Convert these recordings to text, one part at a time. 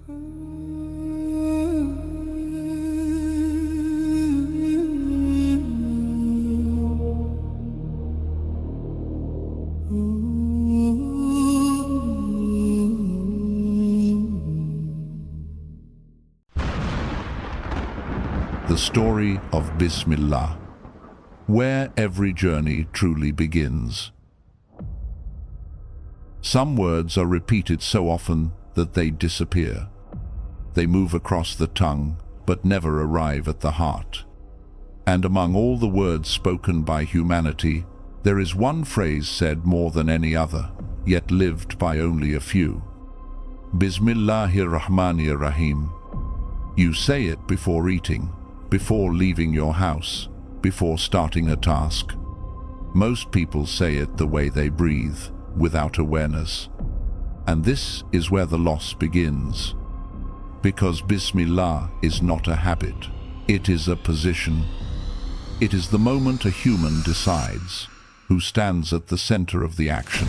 The story of Bismillah, where every journey truly begins. Some words are repeated so often that they disappear. They move across the tongue, but never arrive at the heart. And among all the words spoken by humanity, there is one phrase said more than any other, yet lived by only a few. Bismillahir-Rahmanir-Rahim. You say it before eating, before leaving your house, before starting a task. Most people say it the way they breathe, without awareness. And this is where the loss begins. Because Bismillah is not a habit, it is a position. It is the moment a human decides, who stands at the center of the action,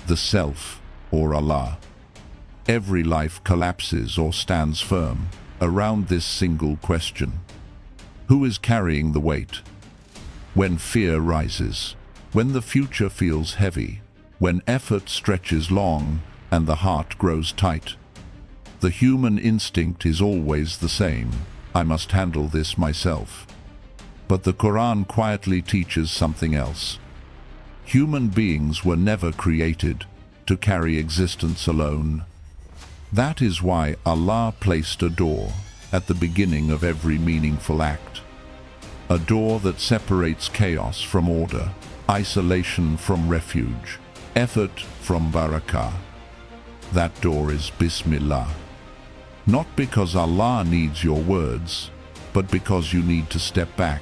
the self or Allah. Every life collapses or stands firm around this single question. Who is carrying the weight? When fear rises, when the future feels heavy, when effort stretches long and the heart grows tight, the human instinct is always the same. I must handle this myself. But the Qur'an quietly teaches something else. Human beings were never created to carry existence alone. That is why Allah placed a door at the beginning of every meaningful act. A door that separates chaos from order, isolation from refuge, effort from barakah. That door is Bismillah. Not because Allah needs your words, but because you need to step back.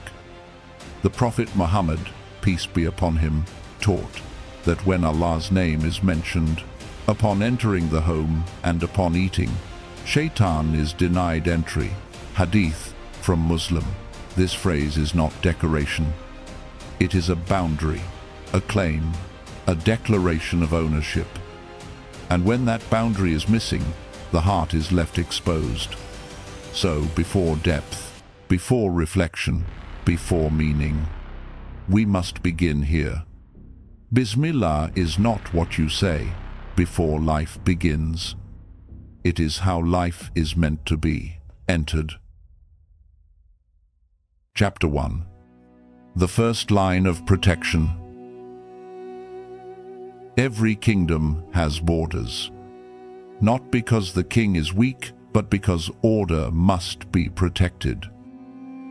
The Prophet Muhammad, peace be upon him, taught that when Allah's name is mentioned, upon entering the home and upon eating, Shaitan is denied entry. Hadith from Muslim. This phrase is not decoration. It is a boundary, a claim, a declaration of ownership. And when that boundary is missing, the heart is left exposed. So before depth, before reflection, before meaning, we must begin here. Bismillah is not what you say before life begins. It is how life is meant to be entered. Chapter 1. The first line of protection. Every kingdom has borders. Not because the king is weak, but because order must be protected.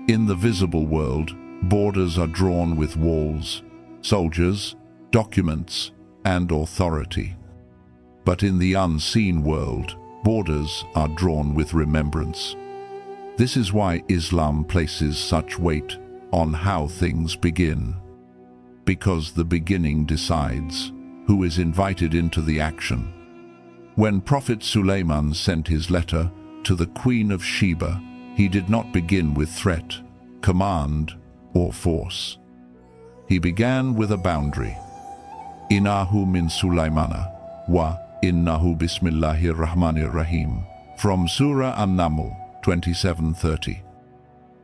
In the visible world, borders are drawn with walls, soldiers, documents, and authority. But in the unseen world, borders are drawn with remembrance. This is why Islam places such weight on how things begin. Because the beginning decides who is invited into the action. When Prophet Sulaiman sent his letter to the Queen of Sheba, he did not begin with threat, command, or force. He began with a boundary. Innahu min Sulaimana wa innahu Bismillahir-Rahmanir-Rahim, from Surah An-Naml 27:30.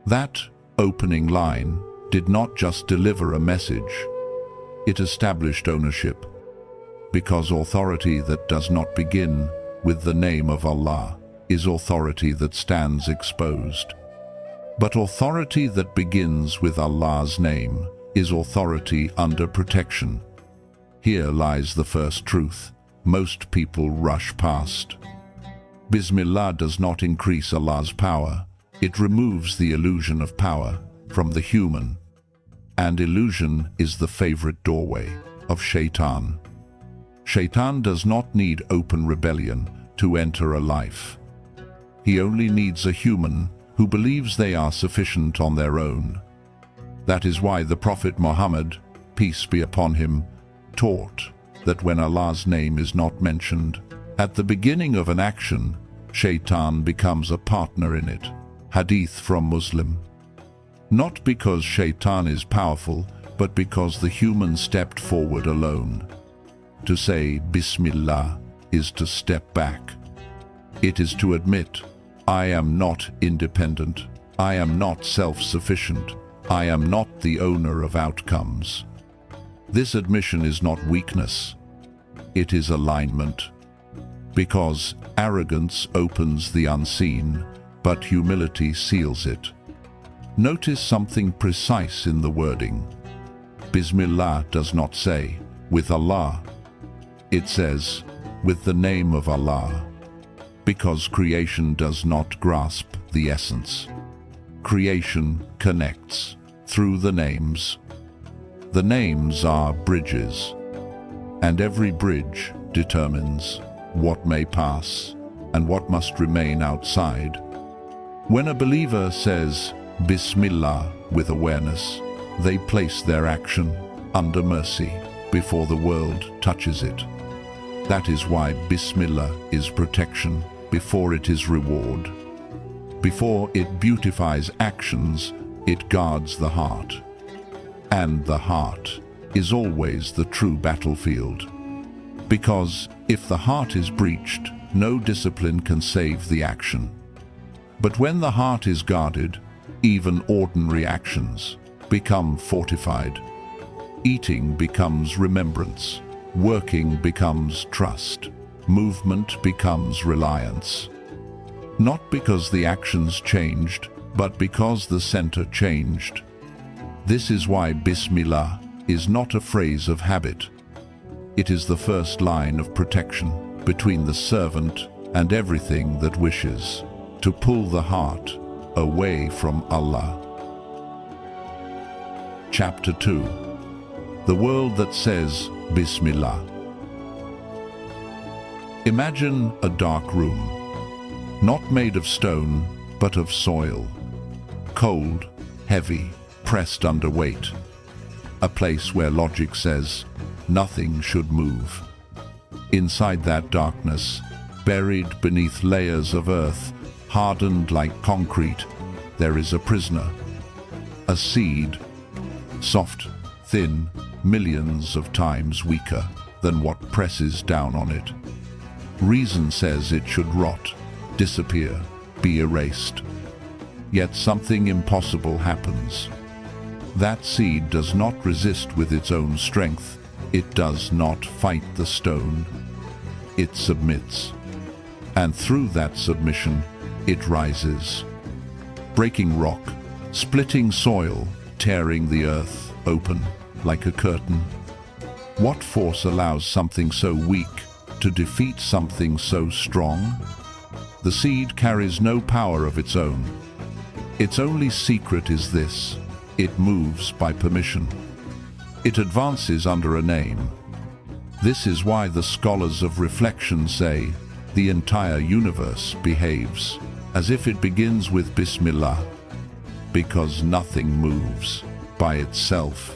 That opening line did not just deliver a message, it established ownership. Because authority that does not begin with the name of Allah is authority that stands exposed. But authority that begins with Allah's name is authority under protection. Here lies the first truth most people rush past. Bismillah does not increase Allah's power, it removes the illusion of power from the human. And illusion is the favorite doorway of Shaitan. Shaitan does not need open rebellion to enter a life. He only needs a human who believes they are sufficient on their own. That is why the Prophet Muhammad, peace be upon him, taught that when Allah's name is not mentioned, at the beginning of an action, Shaitan becomes a partner in it. Hadith from Muslim. Not because Shaitan is powerful, but because the human stepped forward alone. To say Bismillah is to step back. It is to admit, I am not independent, I am not self-sufficient, I am not the owner of outcomes. This admission is not weakness, it is alignment. Because arrogance opens the unseen, but humility seals it. Notice something precise in the wording. Bismillah does not say, with Allah. It says, with the name of Allah. Because creation does not grasp the essence. Creation connects through the names. The names are bridges, and every bridge determines what may pass and what must remain outside. When a believer says Bismillah with awareness, they place their action under mercy before the world touches it. That is why Bismillah is protection before it is reward. Before it beautifies actions, it guards the heart. And the heart is always the true battlefield. Because if the heart is breached, no discipline can save the action. But when the heart is guarded, even ordinary actions become fortified. Eating becomes remembrance. Working becomes trust. Movement becomes reliance. Not because the actions changed, but because the center changed. This is why Bismillah is not a phrase of habit. It is the first line of protection between the servant and everything that wishes to pull the heart away from Allah. Chapter 2. The world that says Bismillah. Imagine a dark room, not made of stone, but of soil. Cold, heavy, pressed under weight. A place where logic says nothing should move. Inside that darkness, buried beneath layers of earth, hardened like concrete, there is a prisoner. A seed, soft, thin, millions of times weaker than what presses down on it. Reason says it should rot, disappear, be erased. Yet something impossible happens. That seed does not resist with its own strength. It does not fight the stone. It submits. And through that submission, it rises. Breaking rock, splitting soil, tearing the earth open like a curtain. What force allows something so weak to defeat something so strong? The seed carries no power of its own. Its only secret is this: it moves by permission. It advances under a name. This is why the scholars of reflection say the entire universe behaves as if it begins with Bismillah, because nothing moves by itself.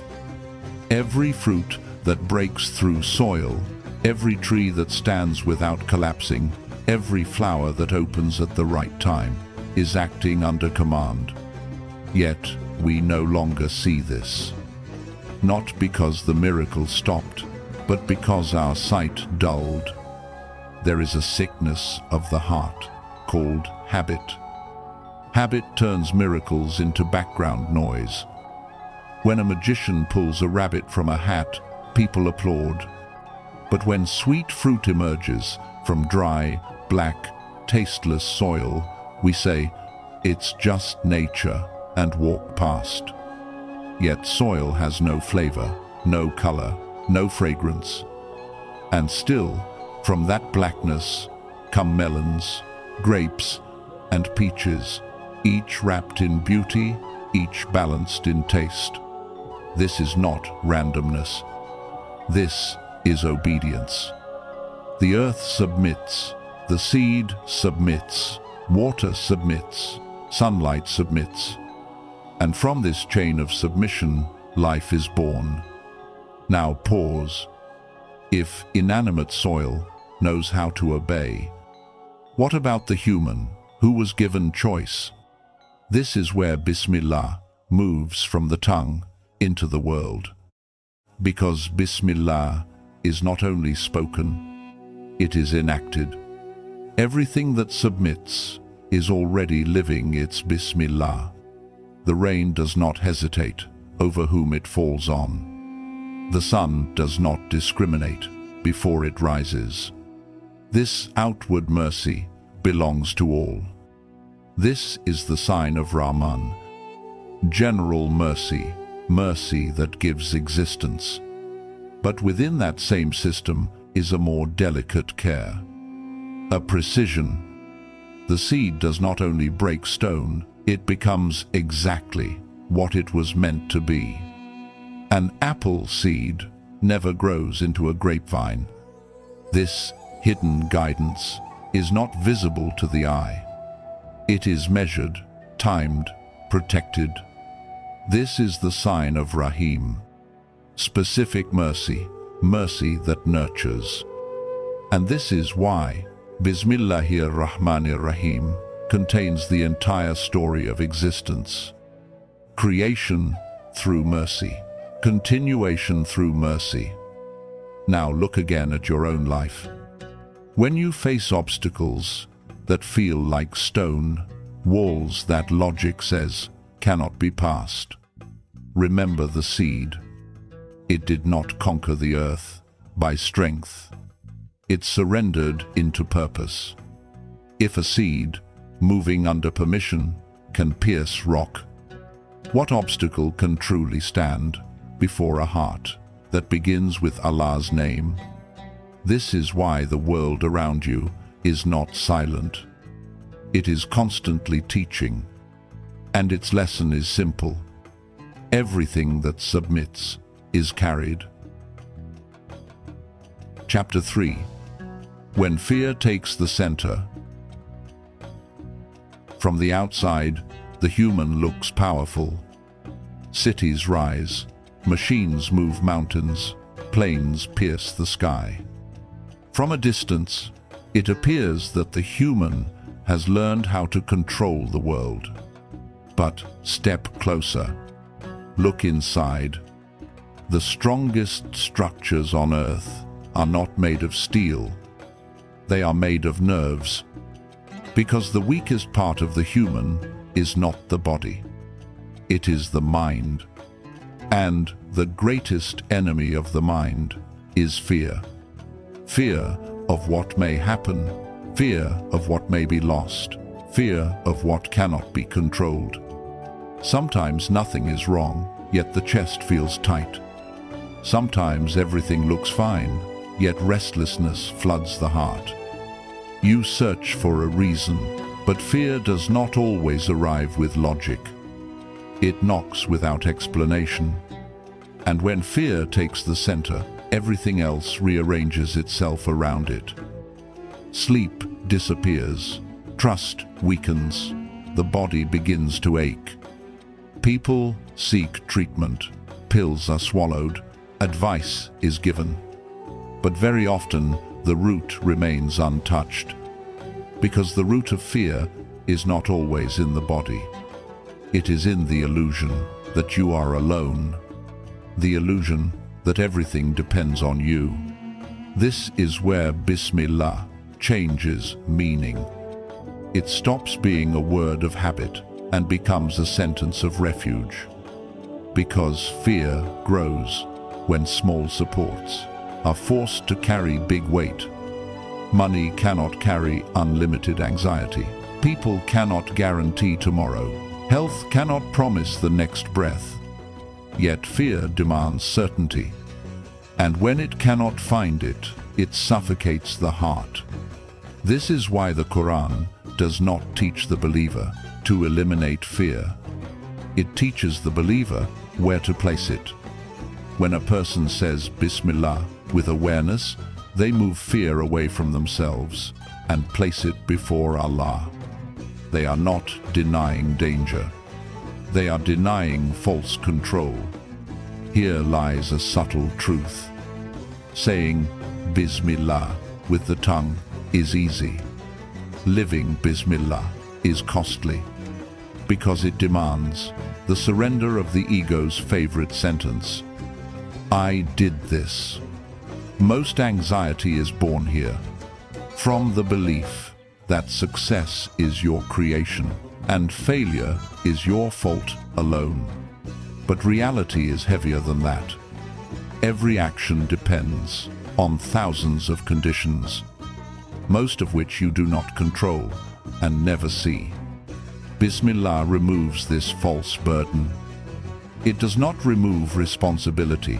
Every fruit that breaks through soil, every tree that stands without collapsing, every flower that opens at the right time is acting under command. Yet we no longer see this. Not because the miracle stopped, but because our sight dulled. There is a sickness of the heart called habit. Habit turns miracles into background noise. When a magician pulls a rabbit from a hat, people applaud. But when sweet fruit emerges from dry, black, tasteless soil, we say, it's just nature, and walk past. Yet soil has no flavor, no color, no fragrance. And still, from that blackness come melons, grapes, and peaches, each wrapped in beauty, each balanced in taste. This is not randomness. This is obedience. The earth submits, the seed submits, water submits, sunlight submits. And from this chain of submission, life is born. Now pause. If inanimate soil knows how to obey, what about the human who was given choice? This is where Bismillah moves from the tongue into the world. Because Bismillah is not only spoken, it is enacted. Everything that submits is already living its Bismillah. The rain does not hesitate over whom it falls on. The sun does not discriminate before it rises. This outward mercy belongs to all. This is the sign of Rahman, general mercy, mercy that gives existence. But within that same system is a more delicate care, a precision. The seed does not only break stone, it becomes exactly what it was meant to be. An apple seed never grows into a grapevine. This hidden guidance is not visible to the eye. It is measured, timed, protected. This is the sign of Rahim, specific mercy, mercy that nurtures. And this is why Bismillahir-Rahmanir-Rahim contains the entire story of existence. Creation through mercy, continuation through mercy. Now look again at your own life. When you face obstacles that feel like stone, walls that logic says cannot be passed, remember the seed. It did not conquer the earth by strength. It surrendered into purpose. If a seed, moving under permission, can pierce rock, what obstacle can truly stand before a heart that begins with Allah's name? This is why the world around you is not silent. It is constantly teaching, and its lesson is simple. Everything that submits is carried. Chapter 3. When fear takes the center. From the outside, the human looks powerful. Cities rise, machines move mountains, planes pierce the sky. From a distance, it appears that the human has learned how to control the world. But step closer. Look inside. The strongest structures on earth are not made of steel. They are made of nerves. Because the weakest part of the human is not the body. It is the mind. And the greatest enemy of the mind is fear. Fear of what may happen, fear of what may be lost, fear of what cannot be controlled. Sometimes nothing is wrong, yet the chest feels tight. Sometimes everything looks fine, yet restlessness floods the heart. You search for a reason, but fear does not always arrive with logic. It knocks without explanation. And when fear takes the center, everything else rearranges itself around it. Sleep disappears, trust weakens, the body begins to ache. People seek treatment, pills are swallowed, advice is given. But very often, the root remains untouched, because the root of fear is not always in the body. It is in the illusion that you are alone, the illusion that everything depends on you. This is where Bismillah changes meaning. It stops being a word of habit and becomes a sentence of refuge. Because fear grows when small supports are forced to carry big weight. Money cannot carry unlimited anxiety. People cannot guarantee tomorrow. Health cannot promise the next breath. Yet fear demands certainty. And when it cannot find it, it suffocates the heart. This is why the Qur'an does not teach the believer to eliminate fear. It teaches the believer where to place it. When a person says Bismillah with awareness, they move fear away from themselves and place it before Allah. They are not denying danger. They are denying false control. Here lies a subtle truth. Saying Bismillah with the tongue is easy. Living Bismillah is costly, because it demands the surrender of the ego's favorite sentence. I did this. Most anxiety is born here, from the belief that success is your creation and failure is your fault alone. But reality is heavier than that. Every action depends on thousands of conditions, most of which you do not control and never see. Bismillah removes this false burden. It does not remove responsibility.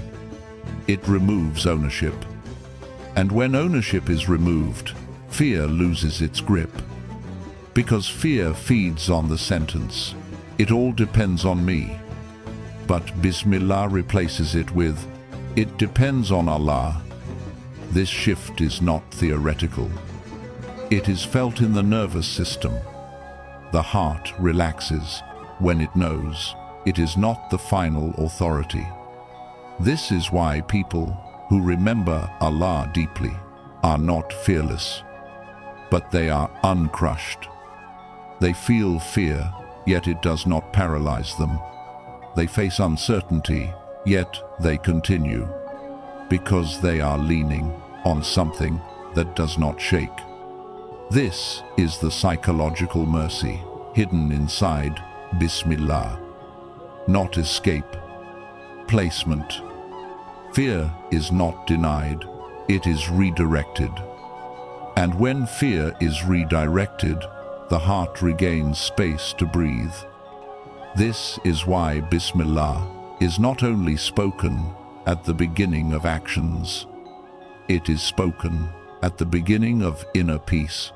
It removes ownership. And when ownership is removed, fear loses its grip. Because fear feeds on the sentence, "It all depends on me." But Bismillah replaces it with, "It depends on Allah." This shift is not theoretical. It is felt in the nervous system. The heart relaxes when it knows it is not the final authority. This is why people who remember Allah deeply are not fearless, but they are uncrushed. They feel fear, yet it does not paralyze them. They face uncertainty, yet they continue, because they are leaning on something that does not shake. This is the psychological mercy hidden inside Bismillah. Not escape, placement. Fear is not denied, it is redirected. And when fear is redirected, the heart regains space to breathe. This is why Bismillah is not only spoken at the beginning of actions, it is spoken at the beginning of inner peace.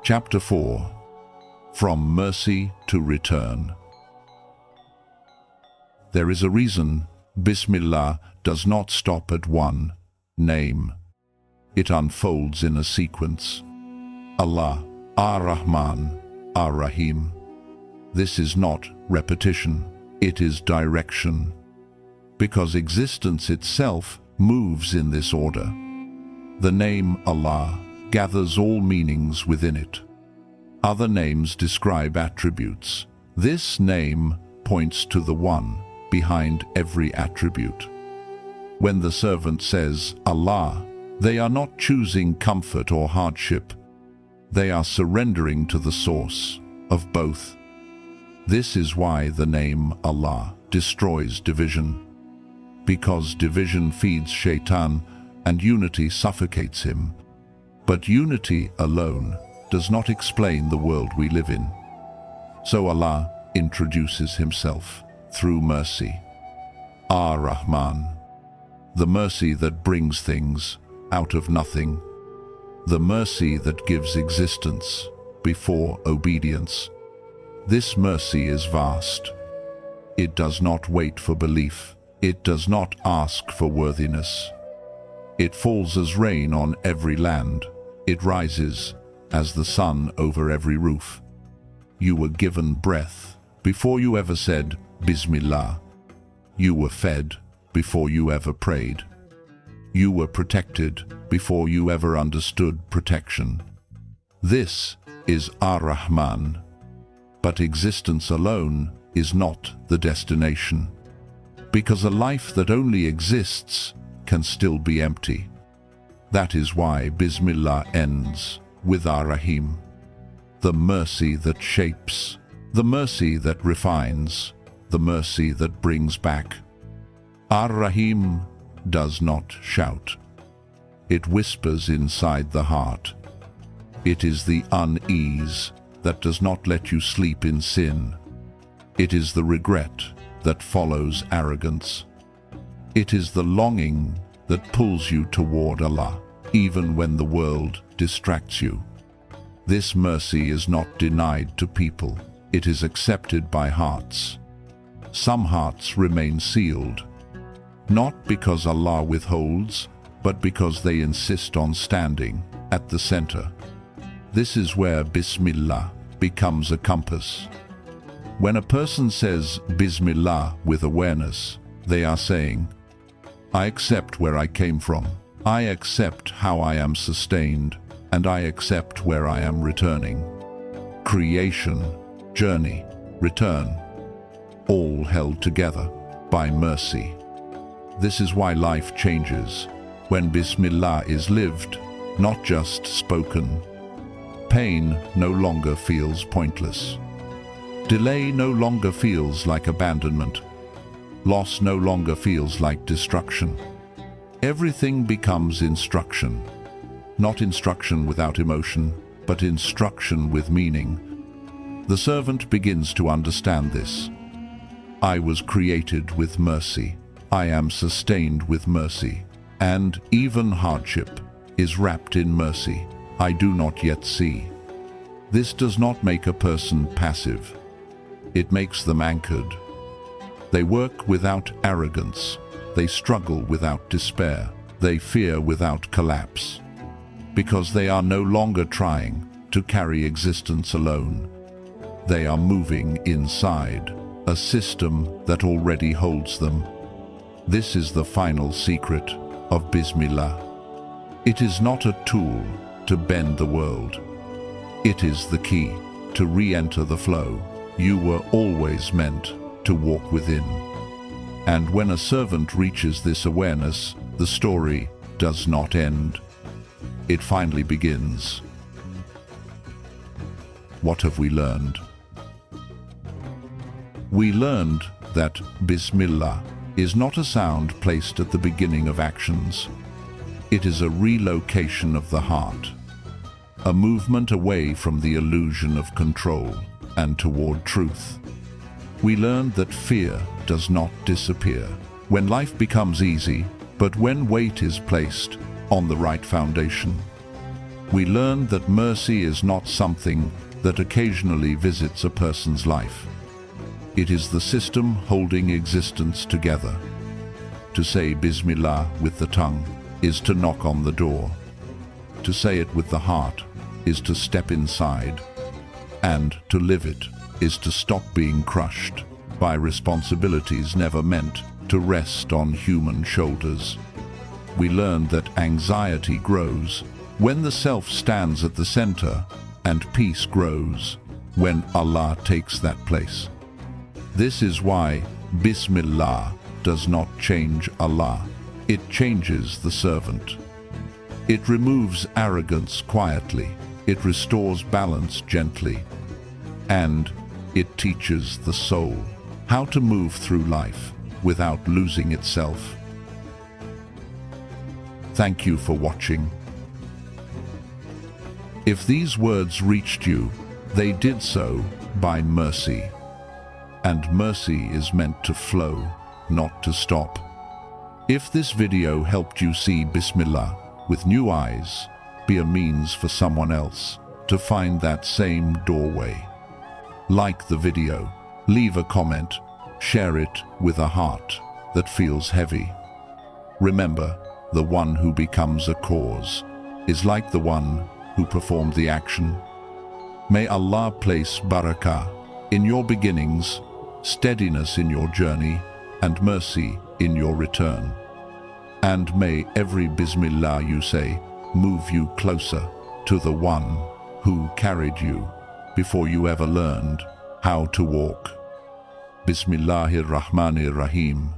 Chapter 4. From Mercy to Return. There is a reason Bismillah does not stop at one name. It unfolds in a sequence. Allah, Ar-Rahman, Ar-Rahim. This is not repetition, it is direction. Because existence itself moves in this order. The name Allah gathers all meanings within it. Other names describe attributes. This name points to the one behind every attribute. When the servant says Allah, they are not choosing comfort or hardship. They are surrendering to the source of both. This is why the name Allah destroys division. Because division feeds Shaitan and unity suffocates him. But unity alone does not explain the world we live in. So Allah introduces himself through mercy. Ar-Rahman, the mercy that brings things out of nothing. The mercy that gives existence before obedience. This mercy is vast. It does not wait for belief. It does not ask for worthiness. It falls as rain on every land. It rises as the sun over every roof. You were given breath before you ever said Bismillah. You were fed before you ever prayed. You were protected before you ever understood protection. This is Ar-Rahman. But existence alone is not the destination. Because a life that only exists can still be empty. That is why Bismillah ends with Ar-Rahim. The mercy that shapes, the mercy that refines, the mercy that brings back. Ar-Rahim does not shout. It whispers inside the heart. It is the unease that does not let you sleep in sin. It is the regret that follows arrogance. It is the longing that pulls you toward Allah, even when the world distracts you. This mercy is not denied to people. It is accepted by hearts. Some hearts remain sealed, not because Allah withholds, but because they insist on standing at the center. This is where Bismillah becomes a compass. When a person says Bismillah with awareness, they are saying, I accept where I came from. I accept how I am sustained, and I accept where I am returning. Creation, journey, return, all held together by mercy. This is why life changes. When Bismillah is lived, not just spoken. Pain no longer feels pointless. Delay no longer feels like abandonment. Loss no longer feels like destruction. Everything becomes instruction. Not instruction without emotion, but instruction with meaning. The servant begins to understand this. I was created with mercy. I am sustained with mercy. And even hardship is wrapped in mercy. I do not yet see. This does not make a person passive. It makes them anchored. They work without arrogance. They struggle without despair. They fear without collapse. Because they are no longer trying to carry existence alone. They are moving inside a system that already holds them. This is the final secret of Bismillah. It is not a tool to bend the world. It is the key to re-enter the flow. You were always meant to walk within. And when a servant reaches this awareness, the story does not end. It finally begins. What have we learned? We learned that Bismillah is not a sound placed at the beginning of actions. It is a relocation of the heart, a movement away from the illusion of control and toward truth. We learned that fear does not disappear when life becomes easy, but when weight is placed on the right foundation. We learned that mercy is not something that occasionally visits a person's life. It is the system holding existence together. To say Bismillah with the tongue is to knock on the door. To say it with the heart is to step inside. And to live it is to stop being crushed by responsibilities never meant to rest on human shoulders. We learned that anxiety grows when the self stands at the center, and peace grows when Allah takes that place. This is why Bismillah does not change Allah. It changes the servant. It removes arrogance quietly. It restores balance gently. And it teaches the soul how to move through life without losing itself. Thank you for watching. If these words reached you, they did so by mercy. And mercy is meant to flow, not to stop. If this video helped you see Bismillah with new eyes, be a means for someone else to find that same doorway. Like the video, leave a comment, share it with a heart that feels heavy. Remember, the one who becomes a cause is like the one who performed the action. May Allah place barakah in your beginnings, steadiness in your journey, and mercy in your return. And may every Bismillah you say move you closer to the one who carried you before you ever learned how to walk. Bismillahir Rahmanir Rahim.